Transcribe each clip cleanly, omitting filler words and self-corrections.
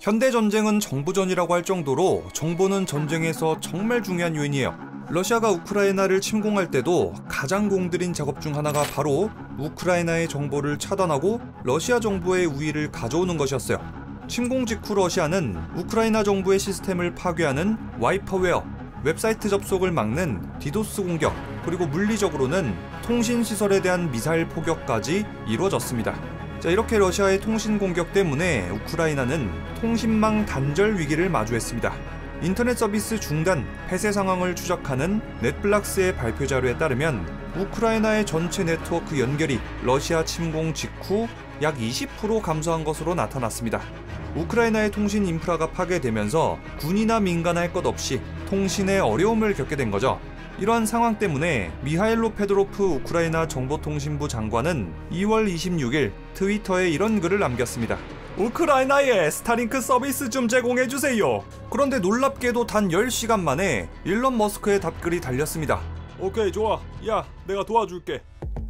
현대전쟁은 정보전이라고 할 정도로 정보는 전쟁에서 정말 중요한 요인이에요. 러시아가 우크라이나를 침공할 때도 가장 공들인 작업 중 하나가 바로 우크라이나의 정보를 차단하고 러시아 정부의 우위를 가져오는 것이었어요. 침공 직후 러시아는 우크라이나 정부의 시스템을 파괴하는 와이퍼웨어, 웹사이트 접속을 막는 디도스 공격, 그리고 물리적으로는 통신시설에 대한 미사일 포격까지 이루어졌습니다. 자, 이렇게 러시아의 통신 공격 때문에 우크라이나는 통신망 단절 위기를 마주했습니다. 인터넷 서비스 중단, 폐쇄 상황을 추적하는 넷플락스의 발표 자료에 따르면 우크라이나의 전체 네트워크 연결이 러시아 침공 직후 약 20% 감소한 것으로 나타났습니다. 우크라이나의 통신 인프라가 파괴되면서 군이나 민간 할 것 없이 통신에 어려움을 겪게 된 거죠. 이러한 상황 때문에 미하일로 페도로프 우크라이나 정보통신부 장관은 2월 26일 트위터에 이런 글을 남겼습니다. 우크라이나에 스타링크 서비스 좀 제공해주세요. 그런데 놀랍게도 단 10시간 만에 일론 머스크의 답글이 달렸습니다. 오케이, 좋아. 야, 내가 도와줄게.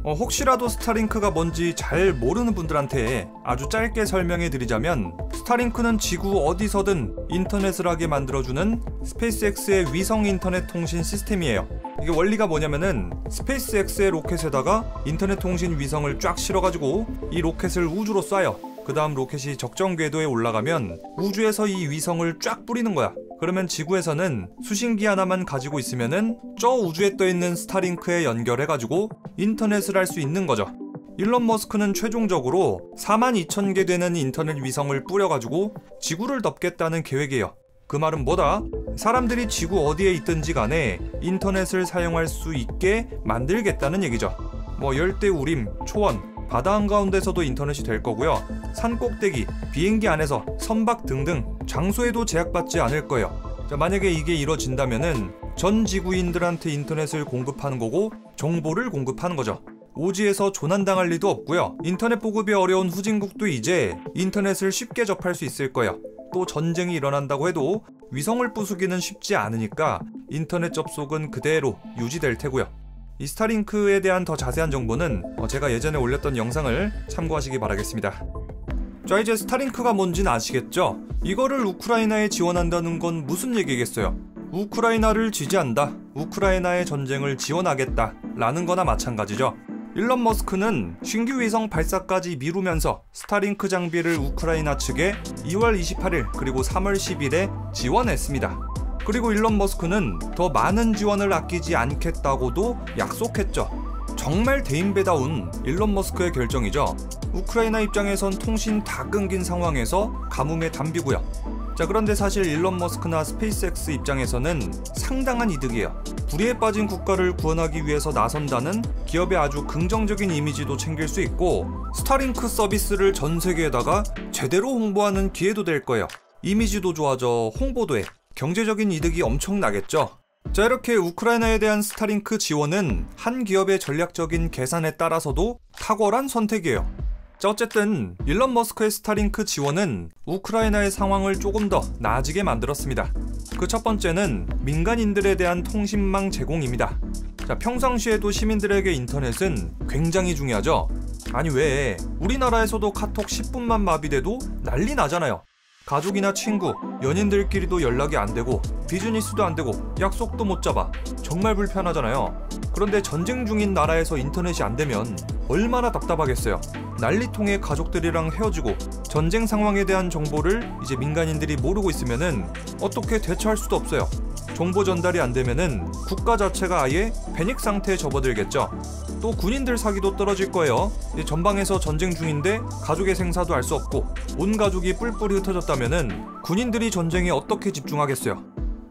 혹시라도 스타링크가 뭔지 잘 모르는 분들한테 아주 짧게 설명해 드리자면, 스타링크는 지구 어디서든 인터넷을 하게 만들어주는 스페이스X의 위성 인터넷 통신 시스템이에요. 이게 원리가 뭐냐면은 스페이스X의 로켓에다가 인터넷 통신 위성을 쫙 실어가지고 이 로켓을 우주로 쏴요. 그 다음 로켓이 적정 궤도에 올라가면 우주에서 이 위성을 쫙 뿌리는 거야. 그러면 지구에서는 수신기 하나만 가지고 있으면은 저 우주에 떠있는 스타링크에 연결해가지고 인터넷을 할 수 있는 거죠. 일론 머스크는 최종적으로 42,000개 되는 인터넷 위성을 뿌려가지고 지구를 덮겠다는 계획이에요. 그 말은 뭐다? 사람들이 지구 어디에 있든지 간에 인터넷을 사용할 수 있게 만들겠다는 얘기죠. 열대 우림, 초원, 바다 한가운데서도 인터넷이 될 거고요. 산 꼭대기, 비행기 안에서, 선박 등등 장소에도 제약받지 않을 거예요. 자, 만약에 이게 이뤄진다면은 전 지구인들한테 인터넷을 공급하는 거고 정보를 공급하는 거죠. 오지에서 조난당할 리도 없고요. 인터넷 보급이 어려운 후진국도 이제 인터넷을 쉽게 접할 수 있을 거예요. 또 전쟁이 일어난다고 해도 위성을 부수기는 쉽지 않으니까 인터넷 접속은 그대로 유지될 테고요. 이 스타링크에 대한 더 자세한 정보는 제가 예전에 올렸던 영상을 참고하시기 바라겠습니다. 자, 이제 스타링크가 뭔지는 아시겠죠? 이거를 우크라이나에 지원한다는 건 무슨 얘기겠어요? 우크라이나를 지지한다, 우크라이나의 전쟁을 지원하겠다 라는 거나 마찬가지죠. 일론 머스크는 신규 위성 발사까지 미루면서 스타링크 장비를 우크라이나 측에 2월 28일 그리고 3월 10일에 지원했습니다. 그리고 일론 머스크는 더 많은 지원을 아끼지 않겠다고도 약속했죠. 정말 대인배다운 일론 머스크의 결정이죠. 우크라이나 입장에선 통신 다 끊긴 상황에서 가뭄에 담비고요. 자, 그런데 사실 일론 머스크나 스페이스X 입장에서는 상당한 이득이에요. 불의에 빠진 국가를 구원하기 위해서 나선다는 기업의 아주 긍정적인 이미지도 챙길 수 있고, 스타링크 서비스를 전 세계에다가 제대로 홍보하는 기회도 될 거예요. 이미지도 좋아져, 홍보도 해. 경제적인 이득이 엄청나겠죠. 자, 이렇게 우크라이나에 대한 스타링크 지원은 한 기업의 전략적인 계산에 따라서도 탁월한 선택이에요. 자, 어쨌든 일론 머스크의 스타링크 지원은 우크라이나의 상황을 조금 더 나아지게 만들었습니다. 그 첫 번째는 민간인들에 대한 통신망 제공입니다. 자, 평상시에도 시민들에게 인터넷은 굉장히 중요하죠. 아니, 왜 우리나라에서도 카톡 10분만 마비돼도 난리 나잖아요. 가족이나 친구, 연인들끼리도 연락이 안 되고 비즈니스도 안 되고 약속도 못 잡아. 정말 불편하잖아요. 그런데 전쟁 중인 나라에서 인터넷이 안 되면 얼마나 답답하겠어요. 난리통에 가족들이랑 헤어지고 전쟁 상황에 대한 정보를 이제 민간인들이 모르고 있으면은 어떻게 대처할 수도 없어요. 정보 전달이 안 되면은 국가 자체가 아예 패닉 상태에 접어들겠죠. 또 군인들 사기도 떨어질 거예요. 전방에서 전쟁 중인데 가족의 생사도 알 수 없고 온 가족이 뿔뿔이 흩어졌다면은 군인들이 전쟁에 어떻게 집중하겠어요.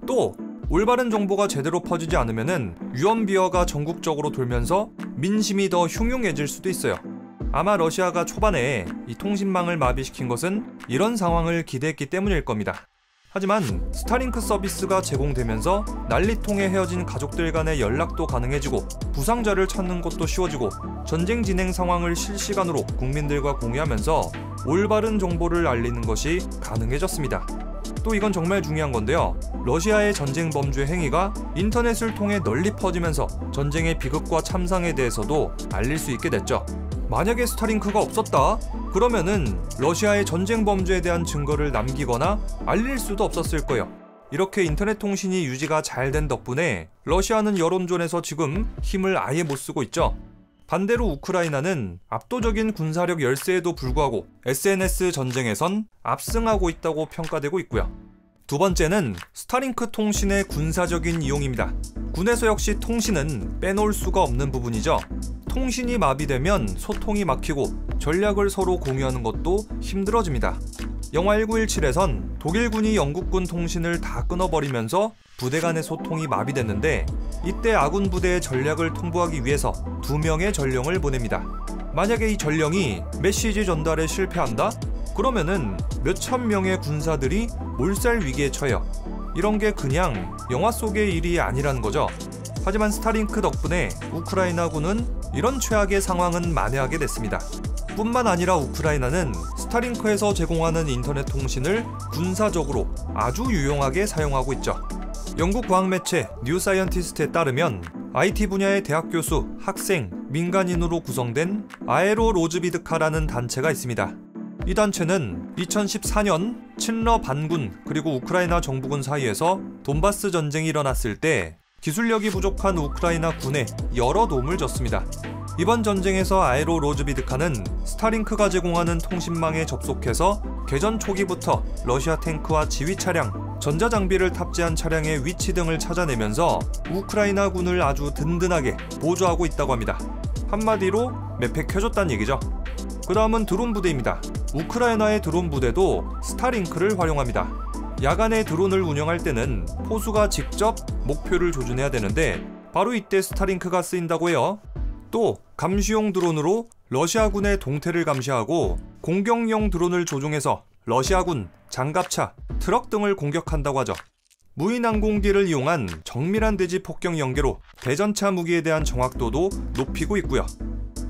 또 올바른 정보가 제대로 퍼지지 않으면은 유언비어가 전국적으로 돌면서 민심이 더 흉흉해질 수도 있어요. 아마 러시아가 초반에 이 통신망을 마비시킨 것은 이런 상황을 기대했기 때문일 겁니다. 하지만 스타링크 서비스가 제공되면서 난리통에 헤어진 가족들 간의 연락도 가능해지고 부상자를 찾는 것도 쉬워지고 전쟁 진행 상황을 실시간으로 국민들과 공유하면서 올바른 정보를 알리는 것이 가능해졌습니다. 또 이건 정말 중요한 건데요. 러시아의 전쟁 범죄 행위가 인터넷을 통해 널리 퍼지면서 전쟁의 비극과 참상에 대해서도 알릴 수 있게 됐죠. 만약에 스타링크가 없었다? 그러면은 러시아의 전쟁 범죄에 대한 증거를 남기거나 알릴 수도 없었을 거예요. 이렇게 인터넷 통신이 유지가 잘 된 덕분에 러시아는 여론전에서 지금 힘을 아예 못 쓰고 있죠. 반대로 우크라이나는 압도적인 군사력 열세에도 불구하고 SNS 전쟁에선 압승하고 있다고 평가되고 있고요. 두 번째는 스타링크 통신의 군사적인 이용입니다. 군에서 역시 통신은 빼놓을 수가 없는 부분이죠. 통신이 마비되면 소통이 막히고 전략을 서로 공유하는 것도 힘들어집니다. 영화 1917에선 독일군이 영국군 통신을 다 끊어버리면서 부대 간의 소통이 마비됐는데, 이때 아군 부대의 전략을 통보하기 위해서 2명의 전령을 보냅니다. 만약에 이 전령이 메시지 전달에 실패한다? 그러면은 몇천 명의 군사들이 몰살 위기에 처해요. 이런 게 그냥 영화 속의 일이 아니라는 거죠. 하지만 스타링크 덕분에 우크라이나군은 이런 최악의 상황은 만회하게 됐습니다. 뿐만 아니라 우크라이나는 스타링크에서 제공하는 인터넷 통신을 군사적으로 아주 유용하게 사용하고 있죠. 영국 과학 매체 뉴 사이언티스트에 따르면 IT 분야의 대학 교수, 학생, 민간인으로 구성된 아에로 로즈비드카라는 단체가 있습니다. 이 단체는 2014년 친러 반군 그리고 우크라이나 정부군 사이에서 돈바스 전쟁이 일어났을 때 기술력이 부족한 우크라이나 군에 여러 도움을 줬습니다. 이번 전쟁에서 아에로 로즈비드카는 스타링크가 제공하는 통신망에 접속해서 개전 초기부터 러시아 탱크와 지휘 차량, 전자장비를 탑재한 차량의 위치 등을 찾아내면서 우크라이나 군을 아주 든든하게 보조하고 있다고 합니다. 한마디로 매패켜줬다는 얘기죠. 그 다음은 드론 부대입니다. 우크라이나의 드론 부대도 스타링크를 활용합니다. 야간에 드론을 운영할 때는 포수가 직접 목표를 조준해야 되는데 바로 이때 스타링크가 쓰인다고 해요. 또 감시용 드론으로 러시아군의 동태를 감시하고 공격용 드론을 조종해서 러시아군, 장갑차, 트럭 등을 공격한다고 하죠. 무인 항공기를 이용한 정밀한 대지 폭격 연계로 대전차 무기에 대한 정확도도 높이고 있고요.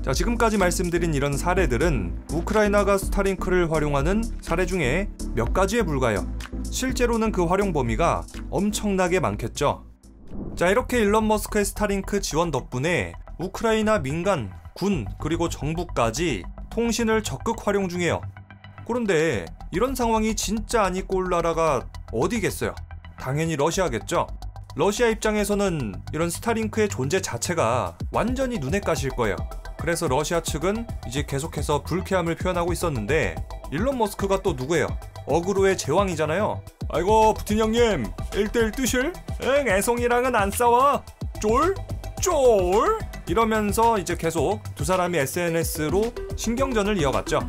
자, 지금까지 말씀드린 이런 사례들은 우크라이나가 스타링크를 활용하는 사례 중에 몇 가지에 불과해요. 실제로는 그 활용 범위가 엄청나게 많겠죠. 자, 이렇게 일론 머스크의 스타링크 지원 덕분에 우크라이나 민간, 군, 그리고 정부까지 통신을 적극 활용 중이에요. 그런데 이런 상황이 진짜 안 입고 올 나라가 어디겠어요? 당연히 러시아겠죠? 러시아 입장에서는 이런 스타링크의 존재 자체가 완전히 눈에 까실 거예요. 그래서 러시아 측은 이제 계속해서 불쾌함을 표현하고 있었는데, 일론 머스크가 또 누구예요? 어그로의 제왕이잖아요. 아이고 푸틴 형님 1대1 뜨실? 응, 애송이랑은 안 싸워. 쫄? 쫄? 이러면서 이제 계속 두 사람이 SNS로 신경전을 이어갔죠.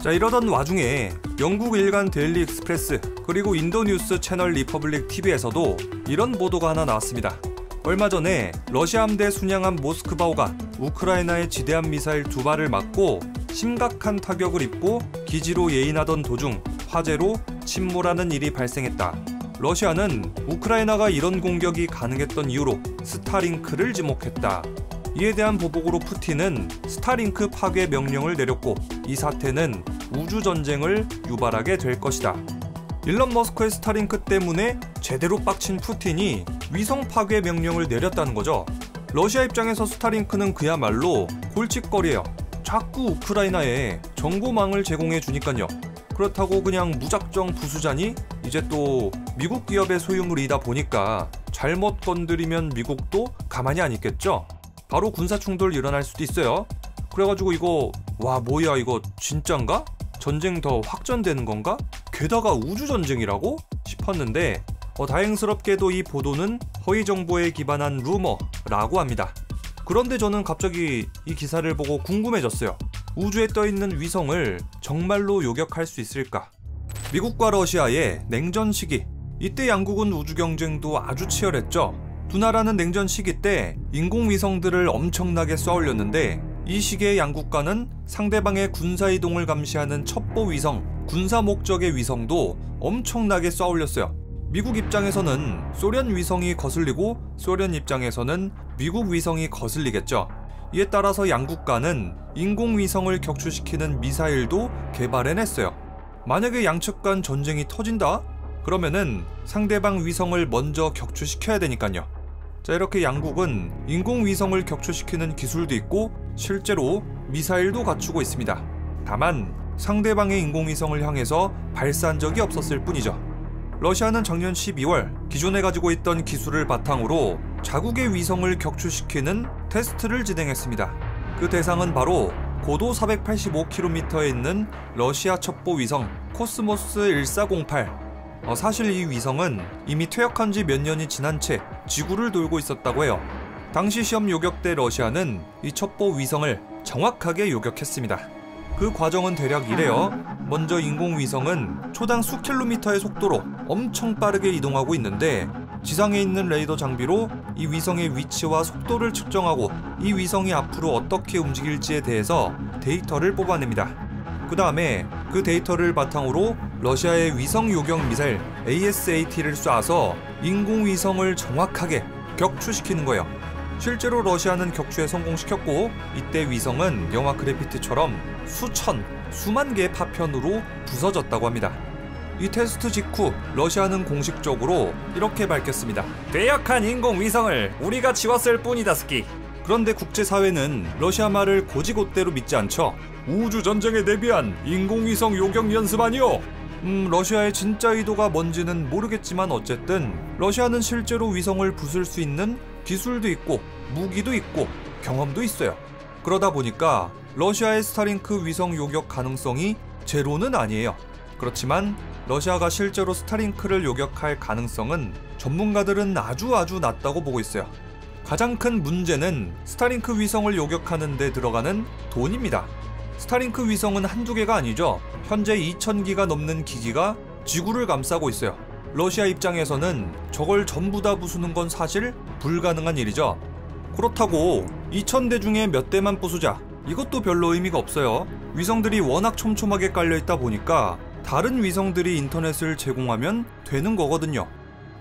자, 이러던 와중에 영국 일간 데일리 익스프레스 그리고 인도뉴스 채널 리퍼블릭 TV에서도 이런 보도가 하나 나왔습니다. 얼마 전에 러시아 함대 순양함 모스크바호가 우크라이나의 지대함 미사일 2발을 맞고 심각한 타격을 입고 기지로 예인하던 도중 화재로 침몰하는 일이 발생했다. 러시아는 우크라이나가 이런 공격이 가능했던 이유로 스타링크를 지목했다. 이에 대한 보복으로 푸틴은 스타링크 파괴 명령을 내렸고, 이 사태는 우주전쟁을 유발하게 될 것이다. 일론 머스크의 스타링크 때문에 제대로 빡친 푸틴이 위성 파괴 명령을 내렸다는 거죠. 러시아 입장에서 스타링크는 그야말로 골칫거리예요. 자꾸 우크라이나에 정보망을 제공해 주니까요. 그렇다고 그냥 무작정 부수자니 이제 또 미국 기업의 소유물이다 보니까 잘못 건드리면 미국도 가만히 안 있겠죠. 바로 군사충돌 일어날 수도 있어요. 그래가지고 이거 와 뭐야 이거 진짠가? 전쟁 더 확전되는 건가? 게다가 우주전쟁이라고? 싶었는데 다행스럽게도 이 보도는 허위 정보에 기반한 루머라고 합니다. 그런데 저는 갑자기 이 기사를 보고 궁금해졌어요. 우주에 떠있는 위성을 정말로 요격할 수 있을까? 미국과 러시아의 냉전 시기, 이때 양국은 우주 경쟁도 아주 치열했죠. 두 나라는 냉전 시기 때 인공위성들을 엄청나게 쏘아 올렸는데, 이 시기에 양국과는 상대방의 군사이동을 감시하는 첩보 위성, 군사 목적의 위성도 엄청나게 쏘아 올렸어요. 미국 입장에서는 소련 위성이 거슬리고 소련 입장에서는 미국 위성이 거슬리겠죠. 이에 따라서 양국과는 인공위성을 격추시키는 미사일도 개발해냈어요. 만약에 양측 간 전쟁이 터진다? 그러면은 상대방 위성을 먼저 격추시켜야 되니까요. 자, 이렇게 양국은 인공위성을 격추시키는 기술도 있고 실제로 미사일도 갖추고 있습니다. 다만 상대방의 인공위성을 향해서 발사한 적이 없었을 뿐이죠. 러시아는 작년 12월 기존에 가지고 있던 기술을 바탕으로 자국의 위성을 격추시키는 테스트를 진행했습니다. 그 대상은 바로 고도 485km에 있는 러시아 첩보 위성 코스모스 1408. 사실 이 위성은 이미 퇴역한 지 몇 년이 지난 채 지구를 돌고 있었다고 해요. 당시 시험 요격 때 러시아는 이 첩보 위성을 정확하게 요격했습니다. 그 과정은 대략 이래요. 먼저 인공위성은 초당 수킬로미터의 속도로 엄청 빠르게 이동하고 있는데 지상에 있는 레이더 장비로 이 위성의 위치와 속도를 측정하고 이 위성이 앞으로 어떻게 움직일지에 대해서 데이터를 뽑아냅니다. 그 다음에 그 데이터를 바탕으로 러시아의 위성 요격 미사일 ASAT를 쏴서 인공위성을 정확하게 격추시키는 거예요. 실제로 러시아는 격추에 성공시켰고 이때 위성은 영화 그래피티처럼 수만 개의 파편으로 부서졌다고 합니다. 이 테스트 직후 러시아는 공식적으로 이렇게 밝혔습니다. 퇴역한 인공위성을 우리가 지웠을 뿐이다 스키. 그런데 국제사회는 러시아 말을 고지곳대로 믿지 않죠. 우주전쟁에 대비한 인공위성 요격 연습 아니오? 러시아의 진짜 의도가 뭔지는 모르겠지만 어쨌든 러시아는 실제로 위성을 부술 수 있는 기술도 있고 무기도 있고 경험도 있어요. 그러다 보니까 러시아의 스타링크 위성 요격 가능성이 제로는 아니에요. 그렇지만 러시아가 실제로 스타링크를 요격할 가능성은 전문가들은 아주 낮다고 보고 있어요. 가장 큰 문제는 스타링크 위성을 요격하는 데 들어가는 돈입니다. 스타링크 위성은 한두 개가 아니죠. 현재 2000기가 넘는 기기가 지구를 감싸고 있어요. 러시아 입장에서는 저걸 전부 다 부수는 건 사실 불가능한 일이죠. 그렇다고 2000대 중에 몇 대만 부수자, 이것도 별로 의미가 없어요. 위성들이 워낙 촘촘하게 깔려있다 보니까 다른 위성들이 인터넷을 제공하면 되는 거거든요.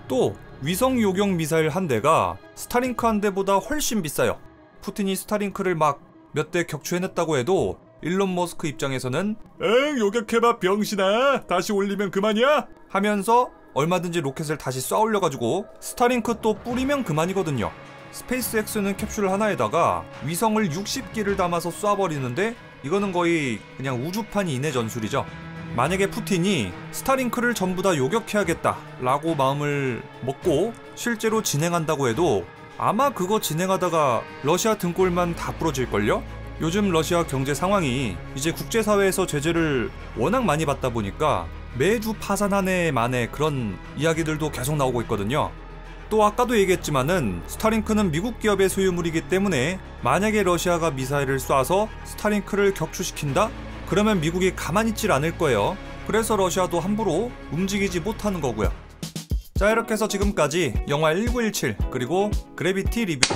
또 위성 요격 미사일 한 대가 스타링크 한 대보다 훨씬 비싸요. 푸틴이 스타링크를 막 몇 대 격추해냈다고 해도 일론 머스크 입장에서는 엥 요격해봐 병신아, 다시 올리면 그만이야? 하면서 얼마든지 로켓을 다시 쏴 올려가지고 스타링크 또 뿌리면 그만이거든요. 스페이스X는 캡슐 하나에다가 위성을 60기를 담아서 쏴버리는데 이거는 거의 그냥 우주판 이내 전술이죠. 만약에 푸틴이 스타링크를 전부 다 요격해야겠다 라고 마음을 먹고 실제로 진행한다고 해도 아마 그거 진행하다가 러시아 등골만 다 부러질걸요? 요즘 러시아 경제 상황이 이제 국제사회에서 제재를 워낙 많이 받다 보니까 매주 파산하네 마네 그런 이야기들도 계속 나오고 있거든요. 또 아까도 얘기했지만은 스타링크는 미국 기업의 소유물이기 때문에 만약에 러시아가 미사일을 쏴서 스타링크를 격추시킨다? 그러면 미국이 가만히 있질 않을 거예요. 그래서 러시아도 함부로 움직이지 못하는 거고요. 자, 이렇게 해서 지금까지 영화 1917 그리고 그래비티 리뷰